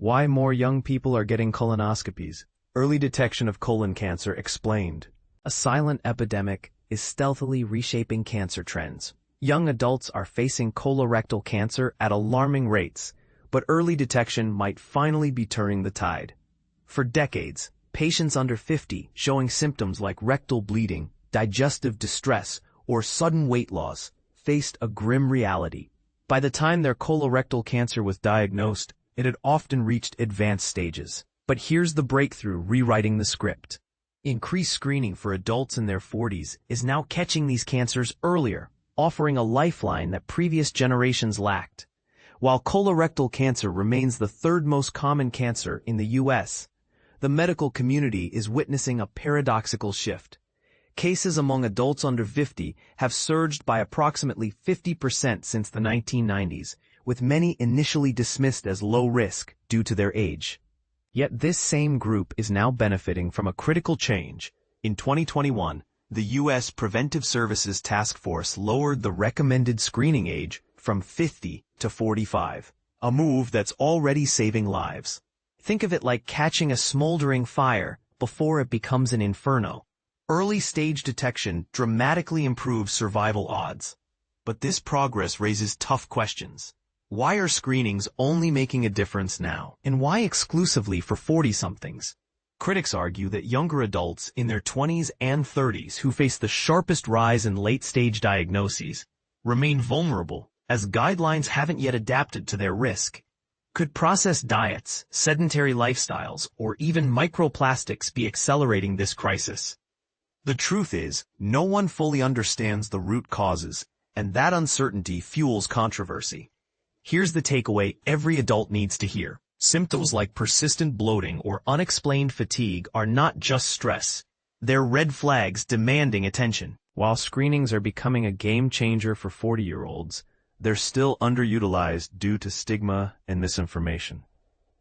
Why more young people are getting colonoscopies. Early detection of colon cancer explained. A silent epidemic is stealthily reshaping cancer trends. Young adults are facing colorectal cancer at alarming rates, but early detection might finally be turning the tide. For decades, patients under 50 showing symptoms like rectal bleeding, digestive distress, or sudden weight loss faced a grim reality. By the time their colorectal cancer was diagnosed, it had often reached advanced stages. But here's the breakthrough rewriting the script. Increased screening for adults in their 40s is now catching these cancers earlier, offering a lifeline that previous generations lacked. While colorectal cancer remains the third most common cancer in the U.S., the medical community is witnessing a paradoxical shift. Cases among adults under 50 have surged by approximately 50% since the 1990s, with many initially dismissed as low risk due to their age. Yet this same group is now benefiting from a critical change. In 2021, the U.S. Preventive Services Task Force lowered the recommended screening age from 50 to 45, a move that's already saving lives. Think of it like catching a smoldering fire before it becomes an inferno. Early-stage detection dramatically improves survival odds. But this progress raises tough questions. Why are screenings only making a difference now? And why exclusively for 40-somethings? Critics argue that younger adults in their 20s and 30s who face the sharpest rise in late-stage diagnoses remain vulnerable, as guidelines haven't yet adapted to their risk. Could processed diets, sedentary lifestyles, or even microplastics be accelerating this crisis? The truth is, no one fully understands the root causes, and that uncertainty fuels controversy. Here's the takeaway every adult needs to hear. Symptoms like persistent bloating or unexplained fatigue are not just stress. They're red flags demanding attention. While screenings are becoming a game changer for 40-year-olds, they're still underutilized due to stigma and misinformation.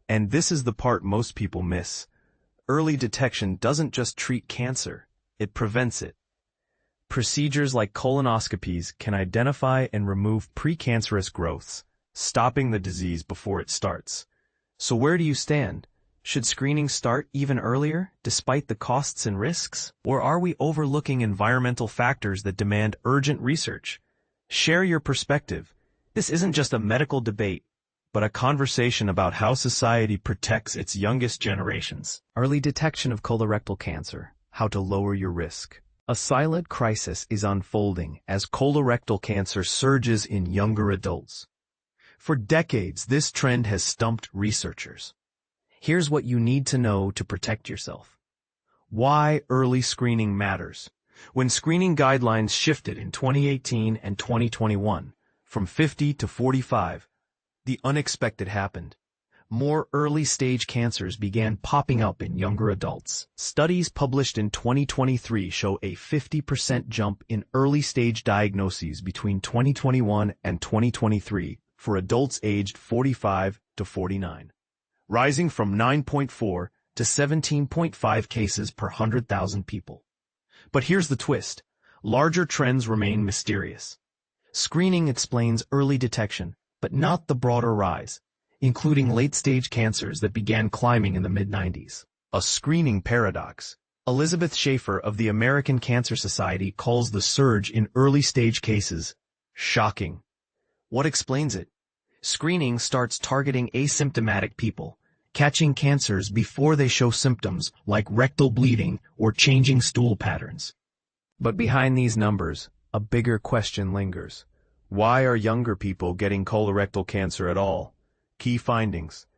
And this is the part most people miss. Early detection doesn't just treat cancer, it prevents it. Procedures like colonoscopies can identify and remove precancerous growths, stopping the disease before it starts. So where do you stand? Should screening start even earlier, despite the costs and risks? Or are we overlooking environmental factors that demand urgent research? Share your perspective. This isn't just a medical debate, but a conversation about how society protects its youngest generations. Early detection of colorectal cancer, how to lower your risk. A silent crisis is unfolding as colorectal cancer surges in younger adults. For decades, this trend has stumped researchers. Here's what you need to know to protect yourself. Why early screening matters. When screening guidelines shifted in 2018 and 2021, from 50 to 45, the unexpected happened. More early-stage cancers began popping up in younger adults. Studies published in 2023 show a 50% jump in early-stage diagnoses between 2021 and 2023 for adults aged 45 to 49, rising from 9.4 to 17.5 cases per 100,000 people. But here's the twist. Larger trends remain mysterious. Screening explains early detection, but not the broader rise, including late-stage cancers that began climbing in the mid-90s. A screening paradox. Elizabeth Schaefer of the American Cancer Society calls the surge in early-stage cases shocking. What explains it? Screening starts targeting asymptomatic people, catching cancers before they show symptoms like rectal bleeding or changing stool patterns. But behind these numbers, a bigger question lingers. Why are younger people getting colorectal cancer at all? Key findings.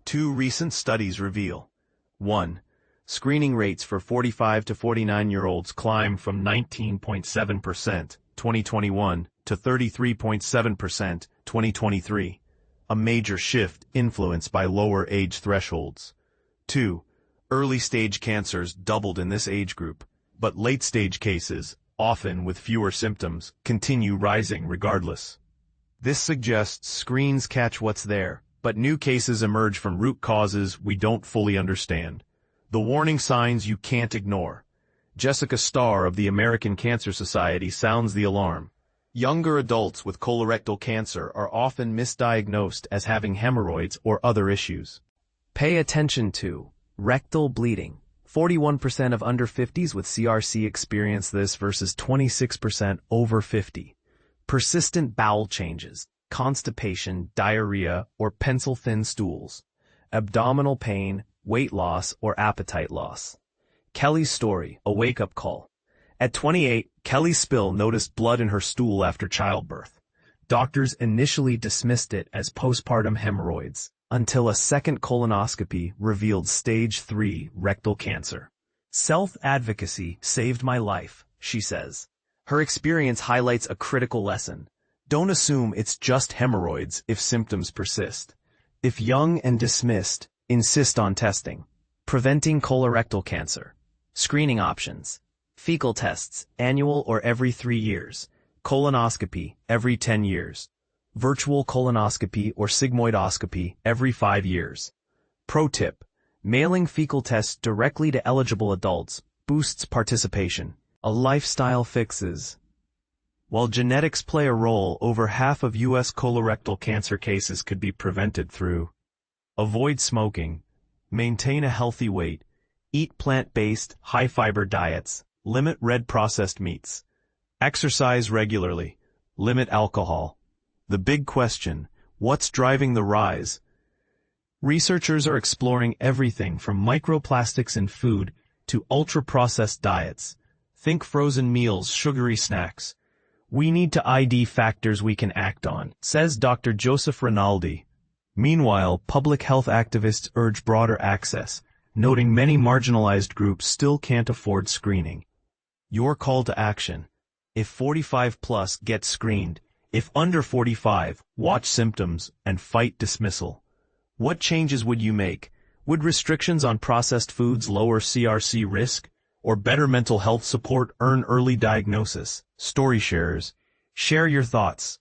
2 recent studies reveal. 1. Screening rates for 45 to 49-year-olds climb from 19.7% 2021 to 33.7% 2023, a major shift influenced by lower age thresholds. 2. Early-stage cancers doubled in this age group, but late-stage cases, often with fewer symptoms, continue rising regardless. This suggests screens catch what's there, but new cases emerge from root causes we don't fully understand. The warning signs you can't ignore. Jessica Starr of the American Cancer Society sounds the alarm. Younger adults with colorectal cancer are often misdiagnosed as having hemorrhoids or other issues. Pay attention to rectal bleeding. 41% of under 50s with CRC experience this versus 26% over 50. Persistent bowel changes, constipation, diarrhea, or pencil-thin stools. Abdominal pain, weight loss, or appetite loss. Kelly's story, a wake-up call. At 28, Kelly Spill noticed blood in her stool after childbirth. Doctors initially dismissed it as postpartum hemorrhoids, until a second colonoscopy revealed stage 3 rectal cancer. Self-advocacy saved my life, she says. Her experience highlights a critical lesson. Don't assume it's just hemorrhoids if symptoms persist. If young and dismissed, insist on testing. Preventing colorectal cancer. Screening options. Fecal tests, annual or every 3 years. Colonoscopy, every 10 years. Virtual colonoscopy or sigmoidoscopy, every 5 years. Pro tip: mailing fecal tests directly to eligible adults boosts participation. A lifestyle fixes. While genetics play a role, over half of U.S. colorectal cancer cases could be prevented through: avoid smoking, maintain a healthy weight, eat plant-based, high-fiber diets, limit red processed meats, exercise regularly, limit alcohol. The big question: what's driving the rise? Researchers are exploring everything from microplastics in food to ultra-processed diets. Think frozen meals, sugary snacks. We need to ID factors we can act on, says Dr. Joseph Rinaldi. Meanwhile, public health activists urge broader access, noting many marginalized groups still can't afford screening. Your call to action: if 45 plus, get screened. If under 45, watch symptoms and fight dismissal. What changes would you make? Would restrictions on processed foods lower CRC risk? Or better mental health support earn early diagnosis? Story sharers, share your thoughts.